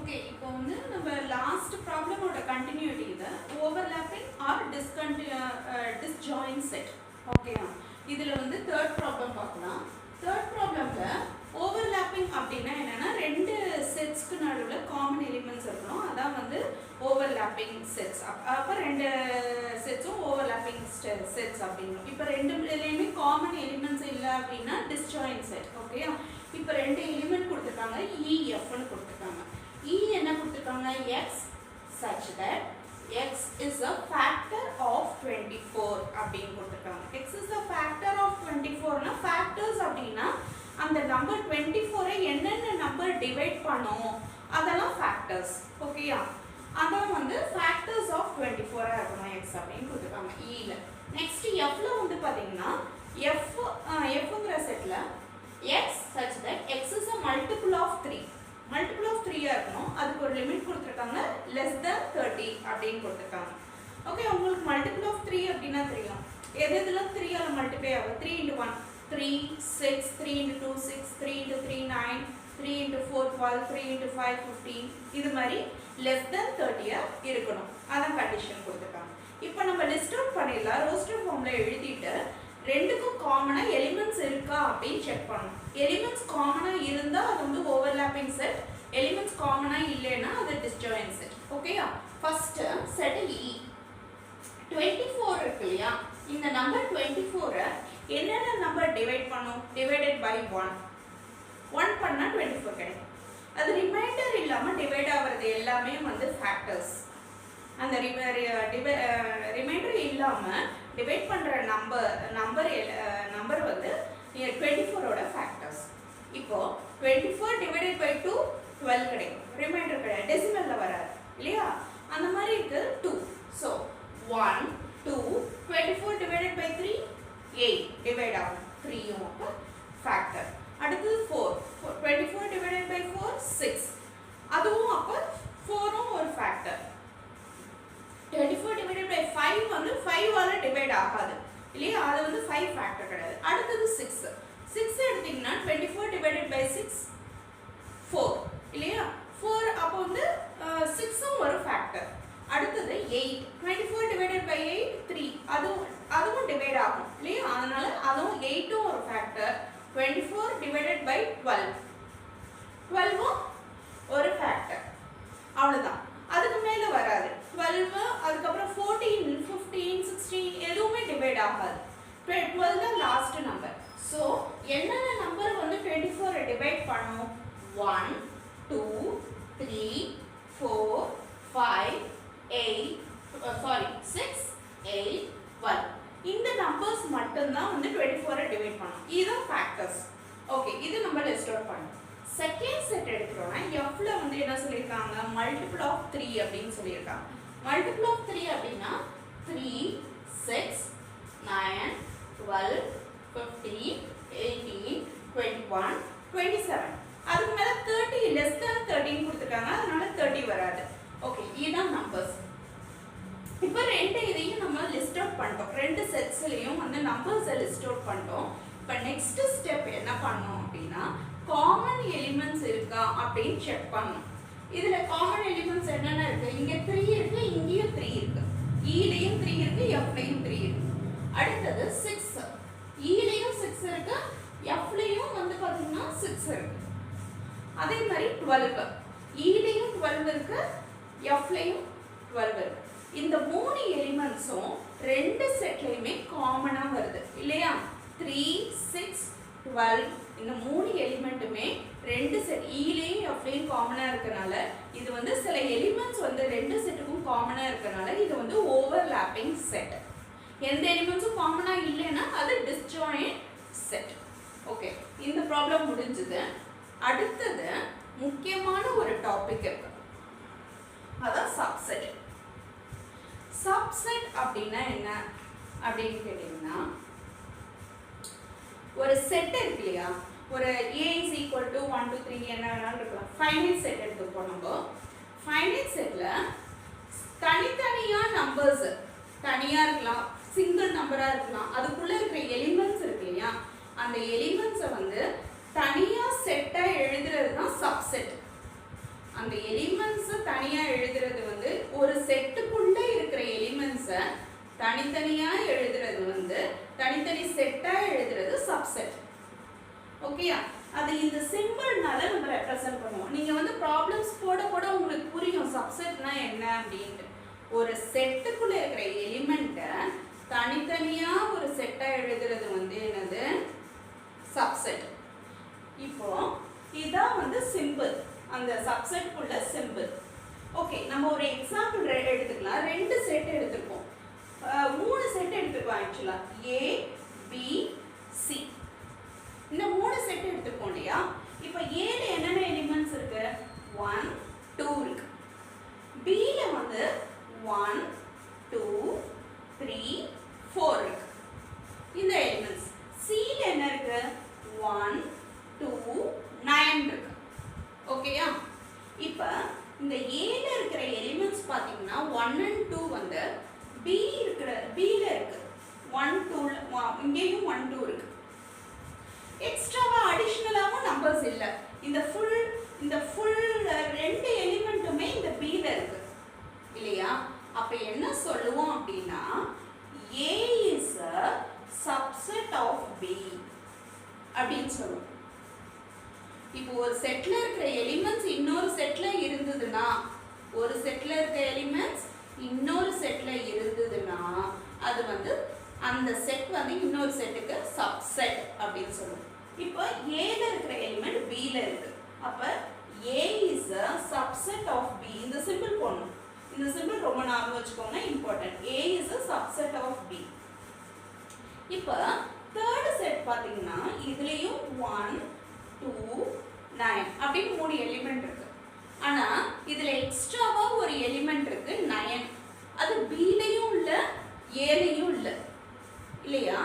Okay, இப்போ வந்து நம்ம லாஸ்ட் ப்ராப்ளமோட கண்டினியூட்டி இது ஓவர்லாப்பிங் ஆர் டிஸ்ஜாயின்ட் செட். ஓகேவா? இதில் வந்து தேர்ட் ப்ராப்ளம் பார்க்கலாம். தேர்ட் ப்ராப்ளமில் ஓவர்லாப்பிங் அப்படின்னா என்னென்னா ரெண்டு செட்ஸ்க்கு நடுவில் காமன் எலிமெண்ட்ஸ் இருக்கணும். அதான் வந்து ஓவர்லாப்பிங் செட்ஸ். அப்போ ரெண்டு செட்ஸும் ஓவர்லாப்பிங் செட்ஸ் அப்படிங்கணும். இப்போ ரெண்டுலேயுமே காமன் எலிமெண்ட்ஸ் இல்லை அப்படின்னா டிஸ்ஜாயின்ட் செட். ஓகேயா? இப்போ ரெண்டு எலிமெண்ட் கொடுத்துருக்காங்க, இஎஃப்னு கொடுத்துருக்காங்க. E என்ன கொடுத்துருக்காங்க? x such that x is a factor of 24 அப்படின்னு கொடுத்துருக்காங்க. x is a factor of 24னா factors அப்படின்னா அந்த நம்பர் 24ஐ என்னென்ன நம்பர் டிவைட் பண்ணும் அதெல்லாம் factors. ஓகேயா? அதான் வந்து factors of 24 இருக்கணும் x அப்படின்னு கொடுத்துருக்காங்க Eல. நெக்ஸ்ட் Fல வந்து பார்த்தீங்கன்னா Fங்கிற செட்ல x such that x is a multiple of 3. Multiple of 3 இருக்கணும். அதுக்கு ஒரு லிமிட் கொடுத்துருக்காங்க, லெஸ் தென் 30 அப்படின்னு கொடுத்துருக்காங்க. ஓகே, உங்களுக்கு மல்டிபிள் ஆஃப் 3 அப்படின்னா தெரியும். எது இதெல்லாம் 3ஆல மல்டிப்ளை ஆகும்? 3 into 1 3 6 3 into 2 6 3 into 3 9 3 into 4 12 3 into 5 15 இது மாதிரி லெஸ் தென் 30 இருக்கணும். அதான் கண்டிஷன் கொடுத்துருக்காங்க. இப்போ நம்ம லிஸ்ட் அவுட் பண்ணிடலாம். ரோஸ்டர் ஃபார்ம்ல எழுதிட்டு ரெண்டுக்கும் காமனா எலிமெண்ட்ஸ் இருக்கா அப்படின்னு செக் பண்ணணும். எலிமெண்ட்ஸ் காமனா இருந்தா அது வந்து ஓவர்லாப்பிங் செட், எலிமெண்ட்ஸ் காமனா இல்லைன்னா அது டிஸ்ஜாயின்ட் செட். ஓகேயா? ஃபர்ஸ்ட் செட் E 24 இருக்கு இல்லையா? இந்த நம்பர் 24 என்னென்ன நம்பர் டிவைட் பண்ணும்? டிவைடட் பை 1 பண்ணா 24 கிடைக்கும். அது ரிமைண்டர் இல்லாம டிவைட் ஆகிறது எல்லாமே வந்து ஃபேக்டர்ஸ். அந்த ரிமைண்டர் இல்லாம டிவைட் பண்ற நம்பர் வந்து 24ஓட ஃபேக்டர்ஸ். இப்போ 24 டிவைடட் பை 2 12 கிடைக்கும். ரிமைண்டர் கிடையாது, டெசிமல்ல வராது இல்லையா? அந்த மாதிரி இருக்கு 2. ஸோ 1 2 24 டிவைடட் பை 3 8 டிவைட் ஆகும். 3யும் அப்போ ஃபேக்டர். அடுத்தது 4 24 டிவைடட் பை 4 6 அதுவும் அப்போ 4ம் ஒரு ஃபேக்டர். 24 divided by 5 வந்து 5ஆல டிவைட் ஆகாது இல்லையா? அது வந்து 5 ஃபேக்டர் கிடையாது. அடுத்தது 6 எடுத்தீங்கன்னா 24 divided by 6 4 இல்லையா? 4 அப்போ வந்து 6ம் ஒரு ஃபேக்டர். அடுத்தது 8 24 divided by 8 3 அதுவும் டிவைட் ஆகும் இல்லையா? அதனால அதுவும் 8ம் ஒரு ஃபேக்டர். 24 divided by 12ம் ஒரு ஃபேக்டர். அவ்வளவுதான், அதுக்கு மேல வராது. 12 அதுக்கப்புறம் 14 15 16 எதுவுமே டிவைட் ஆகாது. 12 தான் லாஸ்ட் நம்பர். ஸோ என்னென்ன நம்பர் வந்து 24 டிவைட் பண்ணும்? 1 2 3 4 5 8 6 8 12 இந்த நம்பர்ஸ் மட்டும்தான் வந்து 24 டிவைட் பண்ணும். இதுதான் ஃபேக்டர்ஸ். ஓகே, இது நம்ம லிஸ்ட் அவுட் பண்ணோம். செகண்ட் செட் எடுக்கிறோம்னா எஃப்ல வந்து என்ன சொல்லியிருக்காங்க? மல்டிபிள் ஆஃப் 3 அப்படின்னு சொல்லியிருக்காங்க. மல்டிபிள் ஆஃப் 3 அப்படின்னா 3 6 9 12 15 18 21 27 அதுக்கு மேல 30 லெஸ் தென் 13 கொடுத்துருக்காங்க, அதனால 30 வராது. ஓகே, இதுதான் நம்பர்ஸ். இப்போ ரெண்டு இதையும் நம்ம லிஸ்ட் அவுட் பண்ணிட்டோம். ரெண்டு செட்ஸ்லையும் வந்து நம்பர்ஸை லிஸ்ட் அவுட் பண்ணிட்டோம். இப்போ நெக்ஸ்ட் ஸ்டெப் என்ன பண்ணோம் அப்படின்னா காமன் எலிமெண்ட்ஸ் இருக்கா அப்படின்னு செக் பண்ணணும். இதுல காமன் எலிமெண்ட்ஸ் என்னென்ன இருக்கு? இங்க 3 இருக்கு, இங்கேயும் 3 இருக்கு. ஈலயும் 3 இருக்கு, எஃப்லயும் 3 இருக்கு. அடுத்தது 6 ஈலயும் 6 இருக்கு, எஃப்லயும் வந்து பாத்தீங்கன்னா 6 இருக்கு. அதே மாதிரி 12 ஈலயும் 12 இருக்கு, எஃப்லயும் 12 இருக்கு. இந்த மூணு எலிமெண்ட்ஸும் ரெண்டு செட்லயுமே காமனா வருது இல்லையா? 3 6 12 இந்த மூணு எலிமெண்ட்டுமே ரெண்டு செட் ஈலையும் எஃப்லையும் காமனா இருக்கனால இது வந்து சில எலிமெண்ட்ஸ் வந்து ரெண்டு செட்டுக்கும் காமனா இருக்கனால இது வந்து ஓவர்லாப்பிங் செட். எந்த எலிமெண்ட்ஸும் காமனா இல்லைன்னா அது டிஸ்ஜாயின்ட் செட். ஓகே, இந்த ப்ராப்ளம் முடிஞ்சது. அடுத்தது முக்கியமான ஒரு டாபிக் இருக்கு, அதான் சப்செட். சப்செட் அப்படின்னா என்ன அப்படின்னு கேட்டீங்கன்னா ஒரு செட் இருக்கு இல்லையா? ஒரு A is equal to 1 2 3 என்ன வேணாலும் இருக்கலாம். ஃபைனைட் செட் எடுத்துப்போம். நம்ம ஃபைனைட் செட்ல தனித்தனியா நம்பர்ஸ் தனியா இருக்கலாம், சிங்கிள் நம்பரா இருக்கலாம். அதுக்குள்ள இருக்கிற எலிமெண்ட்ஸ் இருக்கு இல்லையா? அந்த எலிமெண்ட்ஸை வந்து தனியா செட்டா எழுதுறது தான் சப்செட். அந்த எலிமெண்ட் தனித்தனியா எழுதுறது வந்து தனித்தனி செட்டா எழுதுறது சப்செட். ஓகேயா? அது இந்த சிம்பிள்னால நம்ம ரெப்ரசன்ட் பண்ணுவோம். நீங்க வந்து ப்ராப்ளம்ஸ் போட போட உங்களுக்கு புரியும் சப்செட்னா என்ன அப்படின்ட்டு. ஒரு செட்டுக்குள்ள இருக்கிற எலிமெண்ட்டை தனித்தனியா ஒரு செட்டா எழுதுறது வந்து என்னது? சப்செட். இப்போ இதான் வந்து சிம்பிள், அந்த சப்செட்குள்ள சிம்பிள். ஓகே, நம்ம ஒரு எக்ஸாம்பிள் எடுத்துக்கலாம். 2 செட் எடுத்துப்போம், 3 செட் எடுத்துப்போம் ஆக்சுவலா. A B C இந்த 3 செட் எடுத்துப்போம் இல்லையா? இப்போ A ல என்னென்ன எலிமெண்ட்ஸ் இருக்கு? 1 2 இருக்கு. B ல வந்து 1 2 3 4 இருக்கு இந்த எலிமெண்ட்ஸ். C ல என்ன இருக்கு? 1 2 9 இருக்கு. ஓகேயா? இப்போ இந்த A ல இருக்கிற எலிமெண்ட்ஸ் பாத்தீங்கன்னா 1 and 2 வந்து B ல இருக்கு. 1 2 இங்கேயும் 1 2 இருக்கு. எக்ஸ்ட்ராவா அடிஷனலாவும் நம்பர்ஸ் இல்ல. இந்த ஃபுல் 2 எலிமெண்ட்டுமே இந்த B ல இருக்கு இல்லையா? அப்ப என்ன சொல்லுவோம் அப்படின்னா A is a subset of B அப்படின்னு சொல்லுவோம். இப்போ ஒரு செட்ல இருக்கிற எலிமெண்ட்ஸ் இன்னொரு செட்ல இருந்ததுன்னா, ஒரு செட்ல இருக்கிற எலிமெண்ட்ஸ் இன்னொரு செட்ல இருந்ததுன்னா அது வந்து அந்த செட் வந்து இன்னொரு செட்டுக்கு சப்செட் அப்படின்னு சொல்லுவோம். இப்போ A ல இருக்கிற எலிமெண்ட் B ல இருக்கு. அப்ப A is a subset of B. இந்த சிம்பிள் போடணும். இந்த சிம்பிள் ரொம்ப ஞாபகம் வச்சுக்கோங்க, important. A is a subset of B. இப்போ third செட் பாத்தீங்கன்னா இதுலயும் 1 2 9 அப்படின்னு 3 எலிமெண்ட் இருக்கு. ஆனா இதுல எக்ஸ்ட்ராவா ஒரு எலிமெண்ட் இருக்கு 9. அது B லயும் இல்ல A லயும் இல்ல இல்லையா?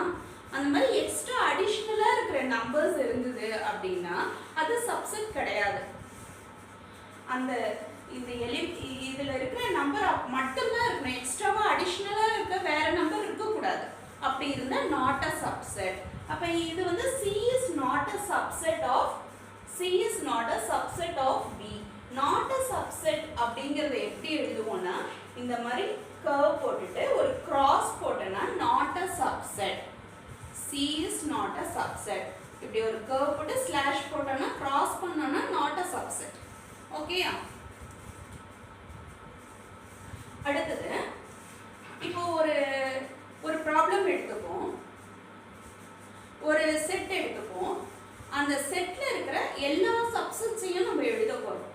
அந்த மாதிரி எக்ஸ்ட்ரா அடிஷனலா இருக்கிற நம்பர்ஸ் இருந்தது அப்படின்னா அது சப்செட் கிடையாது. அந்த இதுல இருக்கிற நம்பர் மட்டும்தான் இருக்கணும், எக்ஸ்ட்ராவா அடிஷனலா இருக்க வேற நம்பர் இருக்க கூடாது. அப்படி இருந்தா நாட் அ சப்செட். அப்ப இது வந்து C is not a subset of B. not a subset அப்படிங்கறது எப்படி எழுதுவோம்னா இந்த மாதிரி கர்வ் போட்டுட்டு ஒரு கிராஸ் போட்டனா not a subset. C is not a subset. இப்படி ஒரு கர்வ் போட்டு ஸ்லாஷ் போட்டனா கிராஸ் பண்ணனா not a subset. ஓகேயா? அடுத்தது இப்போ ஒரு ப்ராப்ளம் எடுத்துப்போம், ஒரு செட் எடுத்துப்போம். அந்த செட்ல இருக்கிற எல்லா சப்செட்ஸையும் நம்ம எழுத போறோம்.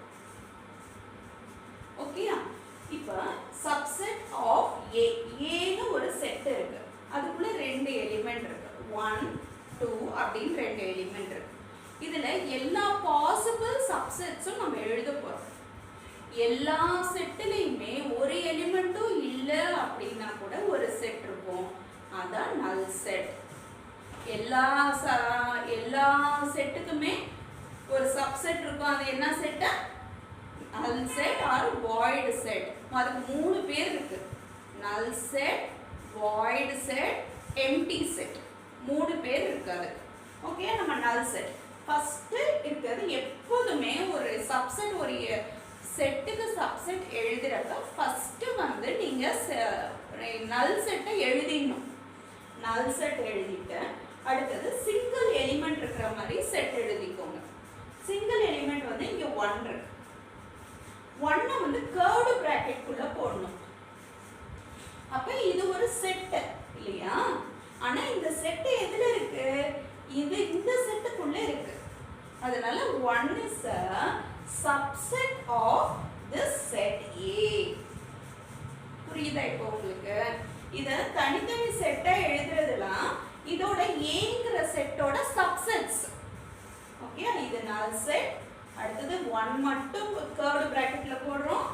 ஓகேயா? இப்போ சப்செட் ஆஃப் A. A ன்னு ஒரு செட் இருக்கு, அதுக்குள்ள 2 எலிமெண்ட் இருக்கு, 1 2 அப்படின்னு 2 எலிமெண்ட் இருக்கு. இதுல எல்லா பாசிபிள் சப்செட்ஸும் நம்ம எழுத போறோம். எல்லா செட்லயுமே ஒரு எலிமெண்ட்டும் இல்ல அப்படின்னா கூட ஒரு செட் இருக்கும், அதான் நல் செட். எல்லா செட்டுக்குமே ஒரு சப்செட் இருக்கும், அது என்ன செட்? நல் செட் ஆர் வாய்ட் செட். அதுக்கு 3 பேர் இருக்கு, null set, void set, empty set. 3 பேர் இருக்கு அதுக்கு. ஓகே, நம்ம நல் செட் ஃபர்ஸ்ட் இருக்கிறது. எப்போதுமே ஒரு சப்செட், ஒரு செட்டுக்கு சப்செட் எழுதுறப்ப ஃபர்ஸ்ட் வந்து நீங்க நல் செட்டை எழுதிடணும். நல் செட் எழுதிட்டு அடுத்தது சிங்கிள் எலிமெண்ட் இருக்கிற மாதிரி செட் எழுதிக்கோங்க. சிங்கிள் எலிமெண்ட் வந்து இங்க 1 இருக்கு. 1 வந்து கர்வ்டு பிராக்கெட் குள்ள போடணும். அப்ப இது ஒரு செட் இல்லையா? ஆனா இந்த செட் எதுல இருக்கு? இது இந்த செட்டுக்குள்ள இருக்கு. அதனால 1 is a subset of this set A. புரியுதா இப்போ உங்களுக்கு? இத தனித்தனி செட்டா எழுதுறதுலாம் இதோட Aங்கற செட்டோட சப்செட்ஸ். ஓகே, இது நல் செட். அடுத்து 1 மட்டும் கர்வ்டு பிராக்கெட்ல போடுறோம்,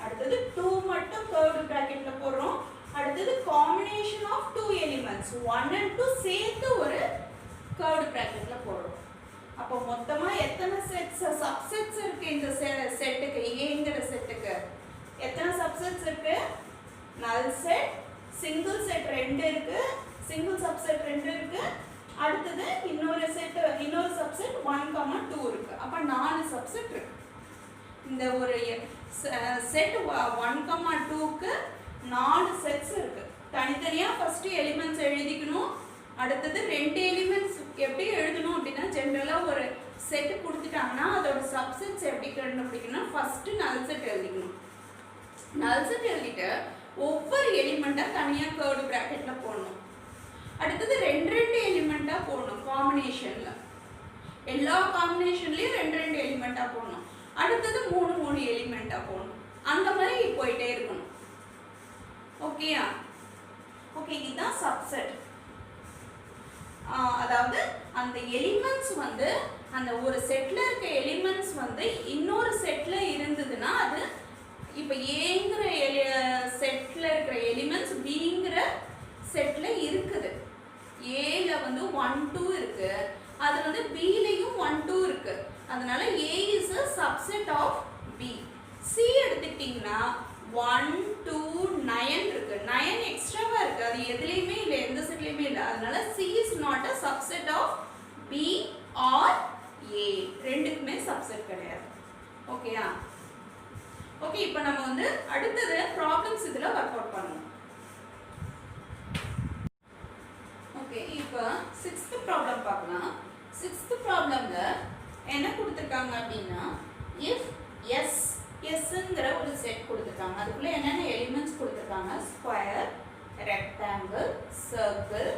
அடுத்து 2 மட்டும் கர்வ்டு பிராக்கெட்ல போடுறோம், அடுத்து காம்பினேஷன் ஆஃப் 2 எலிமெண்ட்ஸ் 1 and 2 சேர்த்து ஒரு கர்வ்டு பிராக்கெட்ல போடுறோம். அப்ப மொத்தமா எத்தனை சப்செட்ஸ் இருக்கு இந்த செட்டுக்கு? Aங்கற செட்டுக்கு எத்தனை சப்செட்ஸ் இருக்கு? நல் செட், சிங்கிள் செட் 2 இருக்கு, சிங்கிள் சப்செட் 2 இருக்கு, அடுத்து இன்னொரு சப்செட் 1, 2 இருக்கு. அப்ப 4 சப்செட் இருக்கு. இந்த ஒரு செட் 1, 2க்கு 4 செட்ஸ் இருக்கு. தனித்தனியா ஃபர்ஸ்ட் எலிமெண்ட்ஸ் எழுதிக்கணும். அடுத்தது ரெண்டு எலிமெண்ட்ஸ் எப்படி எழுதணும் அப்படின்னா ஜெனரலா ஒரு செட் கொடுத்துட்டாங்கன்னா அதோட சப்செட்ஸ் எப்படி கண்டுபிடிக்கணும் ஃபர்ஸ்ட் நல் செட் எழுதிக்கணும். நல் செட் எழுதிட்டு ஒவ்வொரு எலிமெண்டா தனியா கர்வ்டு பிராக்கெட்ல போடணும். அடுத்தது ரெண்டு எலிமெண்டா போடணும் காம்பினேஷன்ல. எல்லா காம்பினேஷன்லயும் ரெண்டு எலிமெண்டா போடணும். அடுத்தது மூணு எலிமெண்டா போடணும். அந்த மாதிரி போயிட்டே இருக்கணும். ஓகேயா? ஓகே, இதுதான் சப்செட். அதாவது அந்த எலிமெண்ட்ஸ் வந்து அந்த ஒரு செட்ல இருக்க எலிமெண்ட்ஸ் வந்து இன்னொரு செட்ல இருந்ததுன்னா அது இப்போ ஏங்கிற செட்ல இருக்கிற எலிமெண்ட்ஸ் பிங்கிற செட்ல இருக்குது. ஏல வந்து 1 2 இருக்கு, அது வந்து பிலயும் 1 2 இருக்கு. அதனால A is a subset of B. C எடுத்துக்கிட்டீங்கன்னா 1 2 9 இருக்கு. 9 எக்ஸ்ட்ராவா இருக்கு, அது எதுலயுமே இல்லை, எந்த செட்லயுமே இல்லை. அதனால C is not a subset of B or A. ரெண்டுக்குமே சப்செட் கிடையாது. ஓகேயா? ஓகே, இப்போ நம்ம வந்து அடுத்தது ப்ராப்ளம்ஸ் இதுல ஒர்க் அவுட் பண்ணுவோம். ஓகே, இப்போ 6th ப்ராப்ளம் பார்க்கலாம். 6th ப்ராப்ளம்ல என்ன கொடுத்திருக்காங்க அப்படின்னா if S Sங்கிற ஒரு செட் கொடுத்திருக்காங்க. அதுக்குள்ள என்னென்ன எலிமெண்ட்ஸ் கொடுத்திருக்காங்க? Square, rectangle, circle,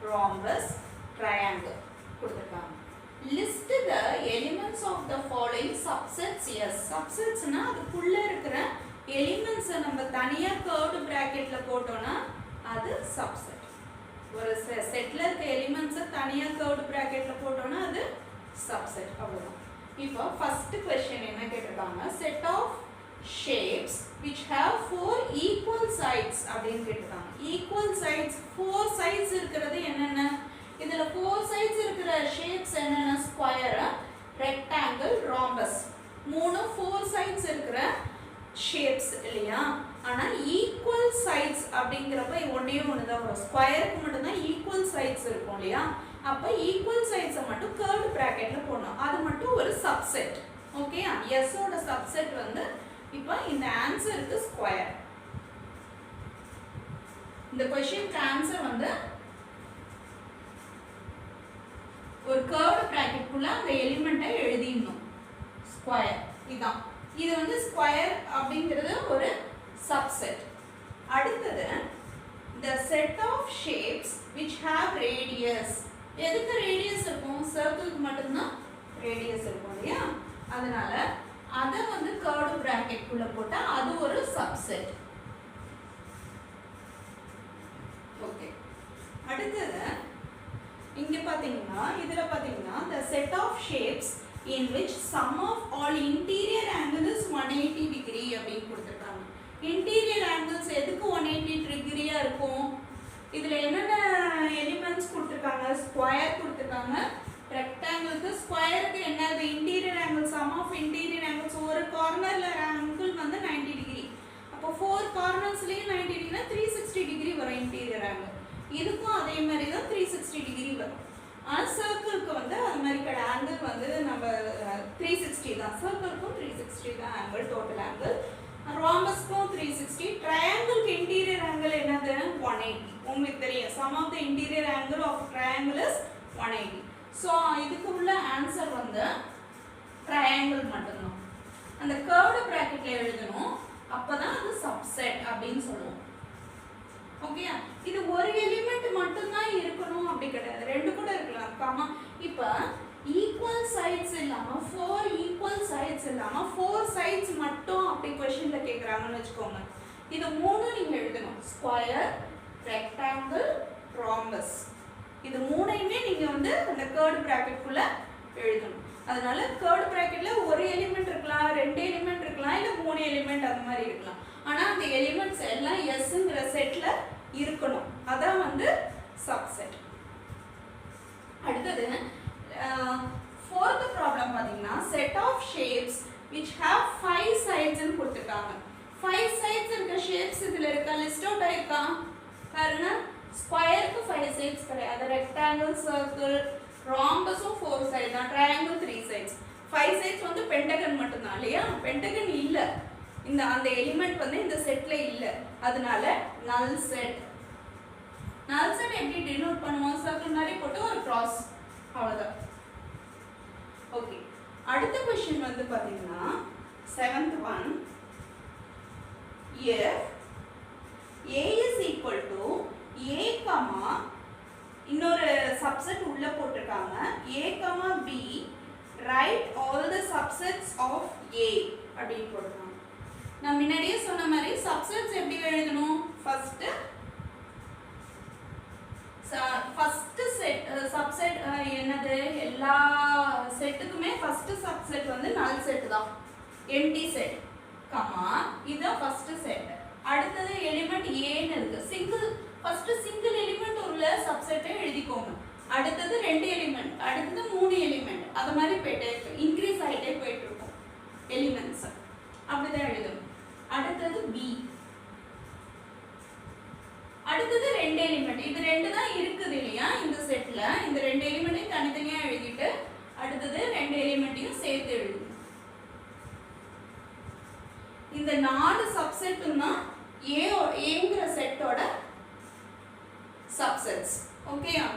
rhombus, triangle கொடுத்திருக்காங்க. List the elements of the following subsets. Yes, subsetsனா அதுக்குள்ள இருக்கிற எலிமெண்ட்ஸ் நம்ம தனியா கர்வ்டு பிராக்கெட்ல போட்டோம்னா அது சப்செட். ஒரு செட்ல இருக்க எலிமெண்ட்ஸ் தனியா கர்வ்டு பிராக்கெட்ல போட்டோம்னா அது சப்செட். அவ்வளவுதான். இப்போ ஃபர்ஸ்ட் क्वेश्चन என்ன கேட்டிருக்காங்க? set of shapes which have 4 equal sides அப்படினு கேட்டிருக்காங்க. equal sides 4 sides இருக்குறது என்னென்ன? இதுல 4 sides இருக்கிற shapes என்னென்ன? Square, rectangle, rhombus. மூணு 4 sides இருக்கிற shapes இல்லையா? ஆனா ஈக்குவல் sides அப்படிங்கறப்ப ஒண்ணே ஒண்ணுதான் வரும். ஸ்கொயருக்கு மட்டும் தான் ஈக்குவல் sides இருக்கும் இல்லையா? அப்ப ஈக்குவல் sides மட்டும் கர்வ்டு பிராக்கெட்ல போடணும். அது மட்டும் ஒரு சப்செட். ஓகேயா? S ஓட சப்செட் வந்து இப்போ இந்த ஆன்சருக்கு ஸ்கொயர். இந்த क्वेश्चनக்கு ஆன்சர் வந்து ஒரு கர்வ்டு பிராக்கெட் குள்ள அந்த எலிமெண்ட்டை எழுதிடணும். ஸ்கொயர் இதான். இது வந்து ஸ்கொயர் அப்படிங்கிறது ஒரு சப்செட். அடுத்தது the set of shapes which have radius. எதுக்கு ரேடியஸ் இருக்கும்? சர்க்கிளுக்கு மட்டும்தான் ரேடியஸ் இருக்கும் இல்லையா? அதனால அதை வந்து கர்வ்டு பிராக்கெட் குள்ள போட்டா அது ஒரு சப்செட். ஓகே, அடுத்தது இங்க பாத்தீங்கன்னா இதுல பாத்தீங்கன்னா the set of shapes in which sum of all interior angle is 180 degree அப்படினு கொடுத்திருக்காங்க. interior angles எதுக்கு 180 டிகிரியா இருக்கும்? இதுல என்னென்ன எலிமெண்ட்ஸ் கொடுத்திருக்காங்க? ஸ்கொயர் கொடுத்திருக்காங்க. ரெக்டாங்கிளுக்கு ஸ்கொயருக்கு என்னது? Interior angle. Sum of interior angles ஒரு கார்னர்ல ஆங்கிள் வந்து 90 டிகிரி. அப்போ 4 கார்னர்ஸ்லயும் 90 டிகிரினா 360 டிகிரி வரும் இன்டீரியர் ஆங்கிள். இதுக்கும் அதே மாதிரி தான் 360 டிகிரி வரும். ஆனா சர்க்கிளுக்கு வந்து அது மாதிரி கிடையாது. ஆங்கிள் வந்து நம்ம 360 தான். சர்க்கிளுக்கும் 360 தான் ஆங்கிள், டோட்டல் ஆங்கிள். ரோம்பஸ்க்கும் 360. ட்ரையாங்கிளுக்கு இன்டீரியர் ஆங்கிள் என்னது? 180. உங்களுக்கு தெரியும், sum of the interior angle of triangle is 180. So இதுக்கு உள்ள ஆன்சர் வந்து ட்ரையாங்கிள் மட்டும்தான். அந்த கர்வ்டு பிராக்கெட்ல எழுதணும், அப்பதான் அது சப்செட் அப்படின்னு சொல்லுவோம். ஓகேயா? இது ஒரு எலிமெண்ட் மட்டும்தான் இருக்கணும் அப்படி கிடையாது, ரெண்டு கூட இருக்கலாம். காமா இப்போ ஈக்குவல் சைட்ஸ் இல்லாம 4 ஈக்குவல் சைட்ஸ் இல்லாம 4 சைட்ஸ் மட்டும் அப்படி क्वेश्चनல கேக்குறாங்கன்னு வெச்சுக்கோங்க. இது மூணு நீங்க எழுதணும். Square, rectangle, rhombus. இது மூணையுமே நீங்க வந்து அந்த கர்வ்டு பிராக்கெட் குள்ள எழுதணும். அதனால கர்வ்டு பிராக்கெட்ல ஒரு எலிமெண்ட் இருக்கலாம், ரெண்டு எலிமெண்ட் இருக்கலாம், இல்ல மூணு எலிமெண்ட் அந்த மாதிரி இருக்கலாம். ஆனா அந்த எலிமெண்ட்ஸ் எல்லாம் Sங்கிற செட்ல இருக்கணும். அதான் வந்து சப்செட். அடுத்தது fourth ப்ராப்ளம் பாத்தீங்கன்னா set of shapes which have 5 sides ன்னு கொடுத்திருக்காங்க. 5 sides இருக்க ஷேப்ஸ் இதுல இருக்கா? லிஸ்ட் அவுட் ஆயிருக்கா பாருங்க. ஸ்கொயருக்கு 5 sides கிடையாது. ரெக்டாங்கிள், சர்க்கிள், ரோம்பஸும் 4 sides தான். Triangle 3 sides. 5 sides வந்து பென்டகன் மட்டும் தான் இல்லையா? பென்டகன் இல்ல, இந்த அந்த எலிமெண்ட் வந்து இந்த செட்ல இல்ல. அதனால நல் செட். null set எப்படி denote பண்ணுவோம் circle மாதிரி போட்டு ஒரு cross அவ்வளவுதான். ஓகே, அடுத்த क्वेश्चन வந்து பாத்தீங்கன்னா 7th one, if a is equal to a comma இன்னொரு subset உள்ள போட்டுருக்காங்க a b, write all the subsets of a அப்படின்னு போட்டுருக்காங்க. நான் முன்னாடியே சொன்ன மாதிரி subsets எப்படி எழுதணும்? first set subset என்னது? எல்லா செட்டுக்குமே first subset வந்து null set தான், empty set, கமா இதுதான் first set. அடுத்தது எலிமெண்ட் a ன்னு இருக்கு, first single element உள்ள subset எழுதிக்கோங்க. அடுத்தது 2 எலிமெண்ட், அடுத்தது 3 எலிமெண்ட், அது மாதிரி போயிட்டே இருக்கு, இன்க்ரீஸ் ஆயிட்டே போயிட்டு இருக்கும் எலிமெண்ட்ஸ், அப்படிதான் எழுதணும். அடுத்தது b, அடுத்தது 2 எலிமெண்ட், இது 2 தான் இருக்குது இல்லையா இந்த செட்ல, இந்த 2 எலிமெண்ட்டையும் தனித்தனியா எழுதிட்டு அடுத்தது 2 எலிமெண்ட்டையும் சேர்த்து எழுதணும். இந்த 4 சப்செட்னா ஏங்கிற செட்டோட சப்செட்ஸ். ஓகேயா?